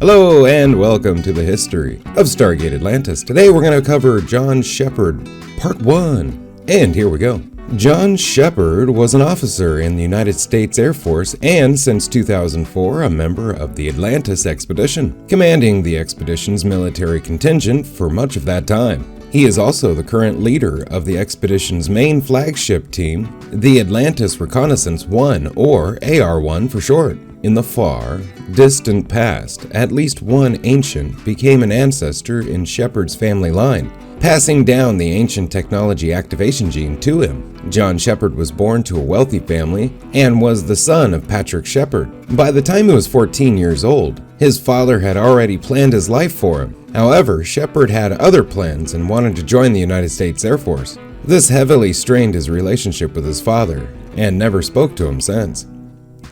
Hello and welcome to the history of Stargate Atlantis. Today we're going to cover John Sheppard, Part 1. And here we go. John Sheppard was an officer in the United States Air Force and, since 2004, a member of the Atlantis expedition, commanding the expedition's military contingent for much of that time. He is also the current leader of the expedition's main flagship team, the Atlantis Reconnaissance 1, or AR-1 for short. In the far, distant past, at least one ancient became an ancestor in Sheppard's family line, passing down the ancient technology activation gene to him. John Sheppard was born to a wealthy family and was the son of Patrick Sheppard. By the time he was 14 years old, his father had already planned his life for him. However, Sheppard had other plans and wanted to join the United States Air Force. This heavily strained his relationship with his father and never spoke to him since,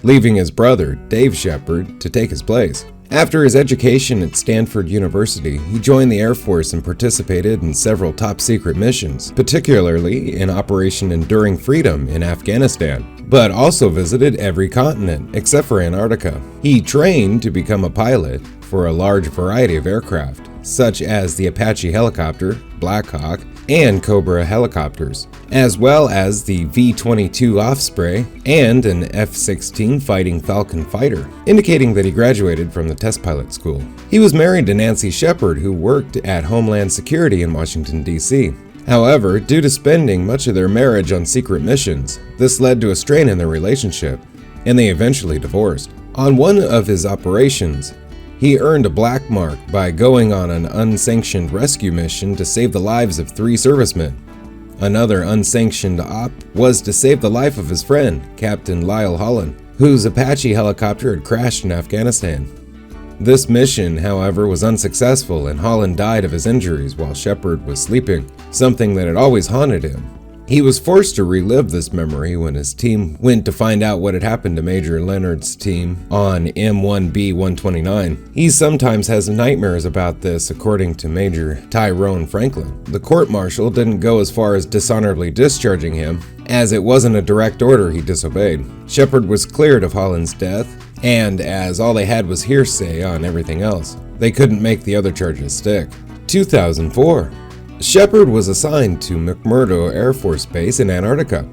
leaving his brother, Dave Sheppard, to take his place. After his education at Stanford University, he joined the Air Force and participated in several top-secret missions, particularly in Operation Enduring Freedom in Afghanistan, but also visited every continent except for Antarctica. He trained to become a pilot for a large variety of aircraft, such as the Apache helicopter, Black Hawk, and Cobra helicopters, as well as the V-22 Osprey and an F-16 Fighting Falcon fighter, indicating that he graduated from the test pilot school. He was married to Nancy Sheppard, who worked at Homeland Security in Washington, D.C. However, due to spending much of their marriage on secret missions, this led to a strain in their relationship, and they eventually divorced. On one of his operations, he earned a black mark by going on an unsanctioned rescue mission to save the lives of 3 servicemen. Another unsanctioned op was to save the life of his friend, Captain Lyle Holland, whose Apache helicopter had crashed in Afghanistan. This mission, however, was unsuccessful and Holland died of his injuries while Sheppard was sleeping, something that had always haunted him. He was forced to relive this memory when his team went to find out what had happened to Major Leonard's team on M1B-129. He sometimes has nightmares about this, according to Major Tyrone Franklin. The court-martial didn't go as far as dishonorably discharging him, as it wasn't a direct order he disobeyed. Sheppard was cleared of Holland's death, and as all they had was hearsay on everything else, they couldn't make the other charges stick. 2004. Sheppard was assigned to McMurdo Air Force Base in Antarctica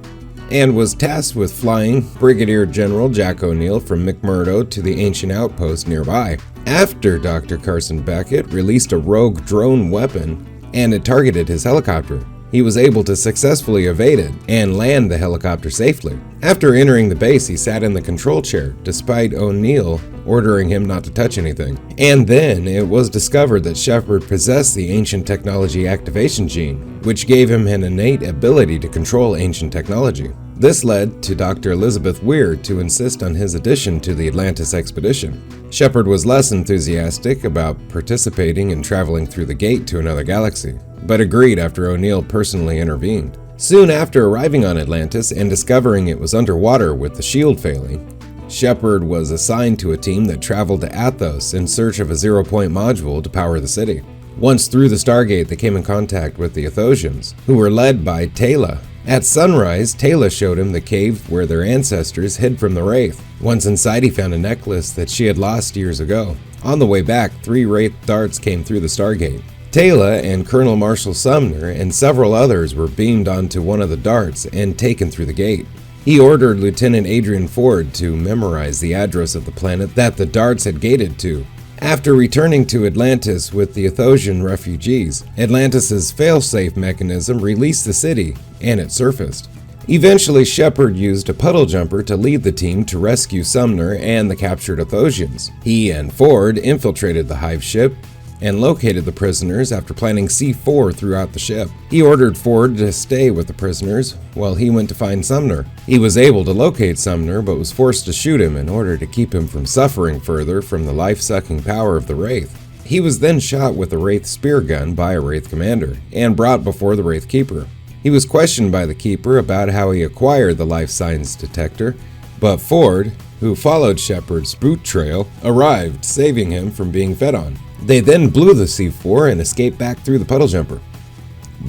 and was tasked with flying Brigadier General Jack O'Neill from McMurdo to the ancient outpost nearby. After Dr. Carson Beckett released a rogue drone weapon and it targeted his helicopter, he was able to successfully evade it and land the helicopter safely. After entering the base, he sat in the control chair, despite O'Neill ordering him not to touch anything. And then it was discovered that Sheppard possessed the ancient technology activation gene, which gave him an innate ability to control ancient technology. This led to Dr. Elizabeth Weir to insist on his addition to the Atlantis expedition. Sheppard was less enthusiastic about participating in traveling through the gate to another galaxy, but agreed after O'Neill personally intervened. Soon after arriving on Atlantis and discovering it was underwater with the shield failing, Sheppard was assigned to a team that traveled to Athos in search of a zero-point module to power the city. Once through the Stargate, they came in contact with the Athosians, who were led by Tayla. At sunrise, Tayla showed him the cave where their ancestors hid from the Wraith. Once inside, he found a necklace that she had lost years ago. On the way back, 3 Wraith darts came through the Stargate. Tayla and Colonel Marshall Sumner and several others were beamed onto one of the darts and taken through the gate. He ordered Lieutenant Adrian Ford to memorize the address of the planet that the darts had gated to. After returning to Atlantis with the Athosian refugees, Atlantis' failsafe mechanism released the city, and it surfaced. Eventually, Sheppard used a puddle jumper to lead the team to rescue Sumner and the captured Athosians. He and Ford infiltrated the hive ship and located the prisoners after planting C4 throughout the ship. He ordered Ford to stay with the prisoners while he went to find Sumner. He was able to locate Sumner, but was forced to shoot him in order to keep him from suffering further from the life-sucking power of the Wraith. He was then shot with a Wraith spear gun by a Wraith commander and brought before the Wraith Keeper. He was questioned by the Keeper about how he acquired the life signs detector, but Ford, who followed Sheppard's boot trail, arrived, saving him from being fed on. They then blew the C4 and escaped back through the puddle jumper,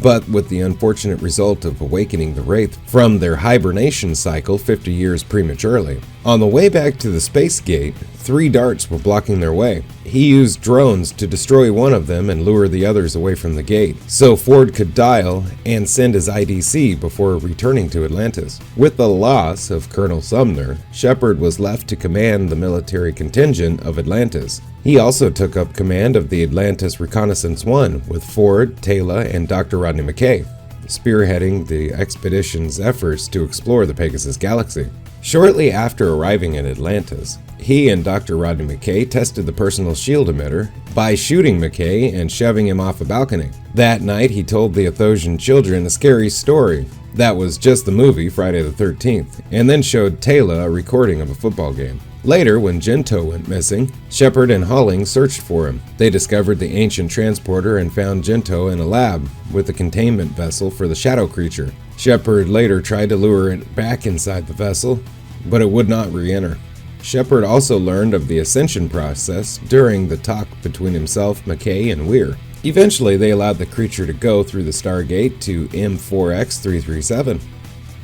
but with the unfortunate result of awakening the Wraith from their hibernation cycle 50 years prematurely. On the way back to the space gate, 3 darts were blocking their way. He used drones to destroy one of them and lure the others away from the gate, so Ford could dial and send his IDC before returning to Atlantis. With the loss of Colonel Sumner, Sheppard was left to command the military contingent of Atlantis. He also took up command of the Atlantis Reconnaissance 1 with Ford, Taylor, and Dr. Rodney McKay, spearheading the expedition's efforts to explore the Pegasus Galaxy. Shortly after arriving in Atlantis, he and Dr. Rodney McKay tested the personal shield emitter by shooting McKay and shoving him off a balcony. That night, he told the Athosian children a scary story that was just the movie Friday the 13th, and then showed Taylor a recording of a football game. Later, when Gento went missing, Sheppard and Halling searched for him. They discovered the ancient transporter and found Gento in a lab with a containment vessel for the shadow creature. Sheppard later tried to lure it back inside the vessel, but it would not re-enter. Sheppard also learned of the ascension process during the talk between himself, McKay, and Weir. Eventually, they allowed the creature to go through the Stargate to M4X337.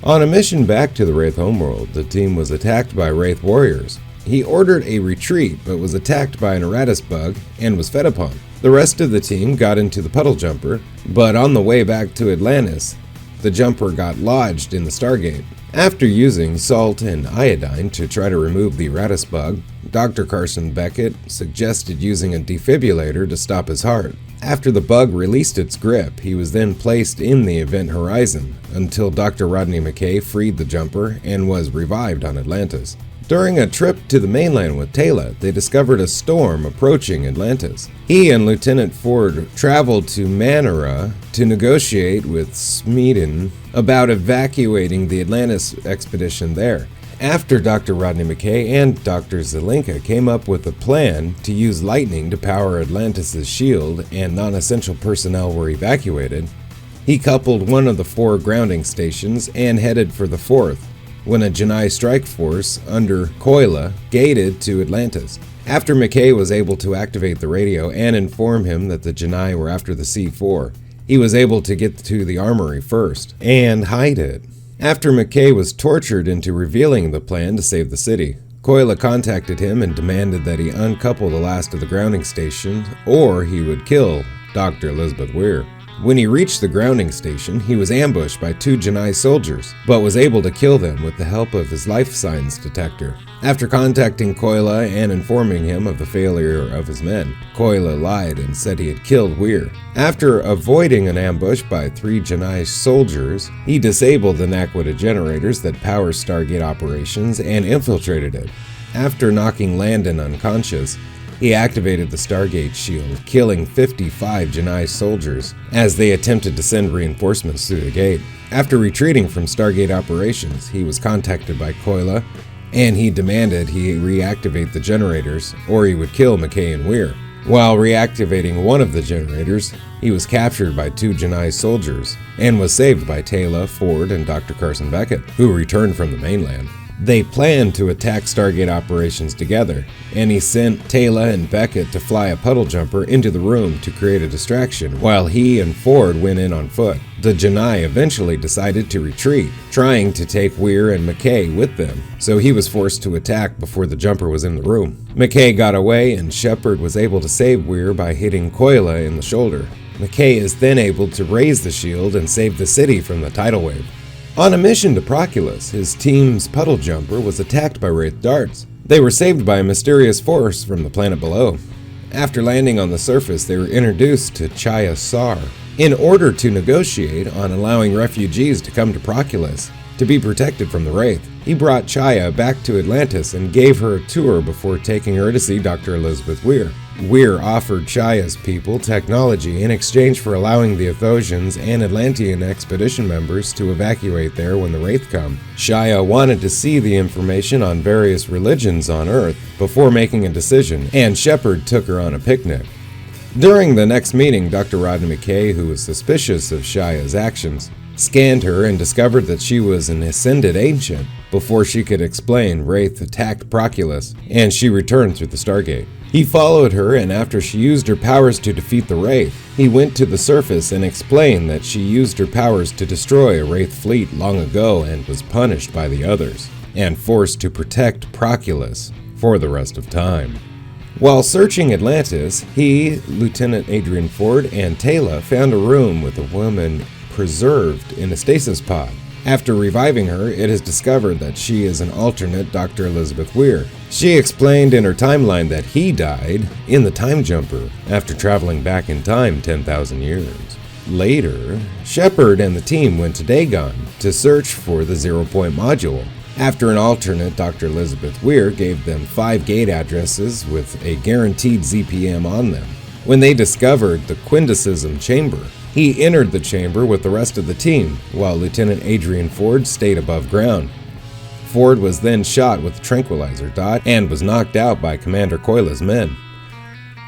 On a mission back to the Wraith homeworld, the team was attacked by Wraith warriors. He ordered a retreat, but was attacked by an Erratus bug and was fed upon. The rest of the team got into the puddle jumper, but on the way back to Atlantis, the jumper got lodged in the Stargate. After using salt and iodine to try to remove the Erratus bug, Dr. Carson Beckett suggested using a defibrillator to stop his heart. After the bug released its grip, he was then placed in the event horizon until Dr. Rodney McKay freed the jumper and was revived on Atlantis. During a trip to the mainland with Taylor, they discovered a storm approaching Atlantis. He and Lieutenant Ford traveled to Manara to negotiate with Smeaton about evacuating the Atlantis expedition there. After Dr. Rodney McKay and Dr. Zelenka came up with a plan to use lightning to power Atlantis' shield and non-essential personnel were evacuated, he coupled one of the 4 grounding stations and headed for the 4th, when a Janai strike force under Koila gated to Atlantis. After McKay was able to activate the radio and inform him that the Janai were after the C4, he was able to get to the armory first and hide it. After McKay was tortured into revealing the plan to save the city, Koila contacted him and demanded that he uncouple the last of the grounding stations or he would kill Dr. Elizabeth Weir. When he reached the grounding station, he was ambushed by 2 Janai soldiers, but was able to kill them with the help of his life signs detector. After contacting Koila and informing him of the failure of his men, Koila lied and said he had killed Weir. After avoiding an ambush by 3 Janai soldiers, he disabled the Naquita generators that power Stargate operations and infiltrated it. After knocking Landon unconscious, he activated the Stargate shield, killing 55 Janai soldiers as they attempted to send reinforcements through the gate. After retreating from Stargate operations, he was contacted by Koila, and he demanded he reactivate the generators or he would kill McKay and Weir. While reactivating one of the generators, he was captured by 2 Janai soldiers and was saved by Taylor, Ford, and Dr. Carson Beckett, who returned from the mainland. They planned to attack Stargate operations together, and he sent Taylor and Beckett to fly a puddle jumper into the room to create a distraction, while he and Ford went in on foot. The Janai eventually decided to retreat, trying to take Weir and McKay with them, so he was forced to attack before the jumper was in the room. McKay got away, and Sheppard was able to save Weir by hitting Koila in the shoulder. McKay is then able to raise the shield and save the city from the tidal wave. On a mission to Proculus, his team's puddle jumper was attacked by Wraith darts. They were saved by a mysterious force from the planet below. After landing on the surface, they were introduced to Chaya Sar in order to negotiate on allowing refugees to come to Proculus to be protected from the Wraith. He brought Chaya back to Atlantis and gave her a tour before taking her to see Dr. Elizabeth Weir. Weir offered Chaya's people technology in exchange for allowing the Athosians and Atlantean expedition members to evacuate there when the Wraith come. Chaya wanted to see the information on various religions on Earth before making a decision, and Sheppard took her on a picnic. During the next meeting, Dr. Rodney McKay, who was suspicious of Chaya's actions, scanned her and discovered that she was an ascended ancient. Before she could explain, Wraith attacked Proculus, and she returned through the Stargate. He followed her, and after she used her powers to defeat the Wraith, he went to the surface and explained that she used her powers to destroy a Wraith fleet long ago and was punished by the others. and forced to protect Proculus for the rest of time. While searching Atlantis, he, Lieutenant Adrian Ford, and Taylor found a room with a woman preserved in a stasis pod. After reviving her, it is discovered that she is an alternate Dr. Elizabeth Weir. She explained in her timeline that he died in the time jumper after traveling back in time 10,000 years. Later, Sheppard and the team went to Dagon to search for the 0-point module. After an alternate Dr. Elizabeth Weir gave them 5 gate addresses with a guaranteed ZPM on them. When they discovered the Quindesism chamber, he entered the chamber with the rest of the team, while Lieutenant Adrian Ford stayed above ground. Ford was then shot with a tranquilizer dot and was knocked out by Commander Coyla's men.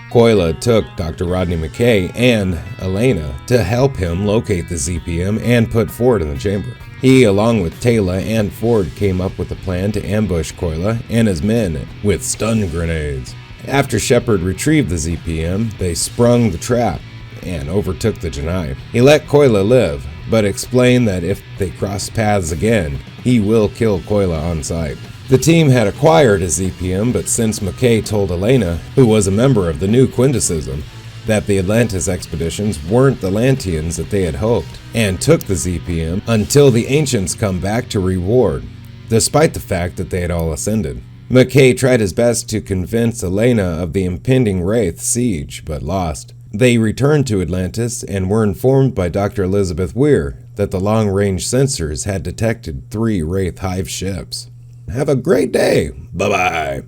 Coyla took Dr. Rodney McKay and Elena to help him locate the ZPM and put Ford in the chamber. He, along with Taylor and Ford, came up with a plan to ambush Coyla and his men with stun grenades. After Sheppard retrieved the ZPM, they sprung the trap and overtook the Janai. He let Coyla live, but explained that if they cross paths again, he will kill Coyla on sight. The team had acquired a ZPM, but since McKay told Elena, who was a member of the new Quindesism, that the Atlantis expeditions weren't the Lanteans that they had hoped, and took the ZPM until the Ancients come back to reward, despite the fact that they had all ascended. McKay tried his best to convince Elena of the impending Wraith siege, but lost. They returned to Atlantis and were informed by Dr. Elizabeth Weir that the long-range sensors had detected 3 Wraith Hive ships. Have a great day. Bye-bye.